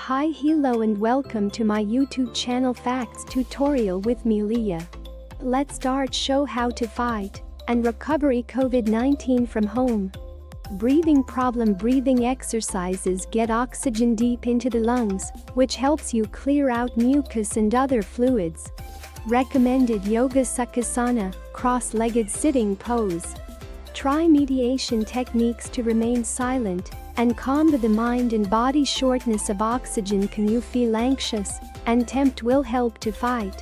Hi, hello and welcome to my YouTube channel Facts Tutorial with me Leah. Let's start show how to fight and recovery COVID-19 from home. Breathing problem. Breathing exercises get oxygen deep into the lungs, which helps you clear out mucus and other fluids. Recommended yoga sukhasana, cross-legged sitting pose. Try meditation techniques to remain silent and calm the mind and body. Shortness of oxygen. Can you feel anxious and tempt will help to fight.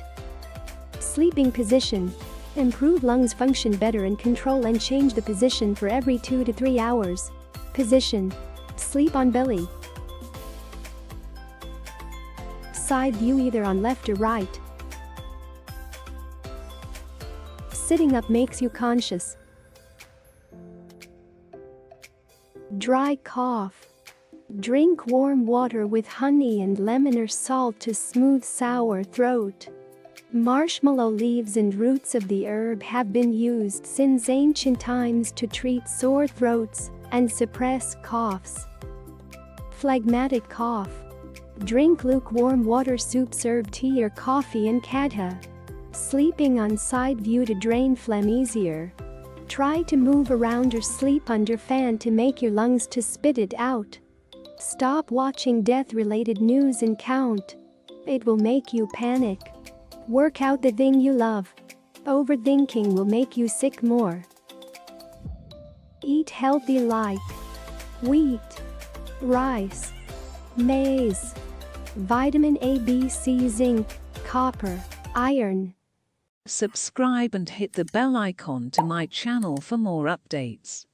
Sleeping position. Improve lungs function better and control and change the position for every 2 to 3 hours. Position. Sleep on belly. Side view either on left or right. Sitting up makes you conscious. Dry cough. Drink warm water with honey and lemon or salt to smooth sour throat. Marshmallow leaves and roots of the herb have been used since ancient times to treat sore throats and suppress coughs. Phlegmatic cough. Drink lukewarm water, soup, serve tea or coffee and kadha. Sleeping on side view to drain phlegm easier. Try to move around or sleep under fan to make your lungs to spit it out. Stop watching death-related news and count. It will make you panic. Work out the thing you love. Overthinking will make you sick more. Eat healthy like wheat, rice, maize, vitamin A, B, C, zinc, copper, iron. Subscribe and hit the bell icon to my channel for more updates.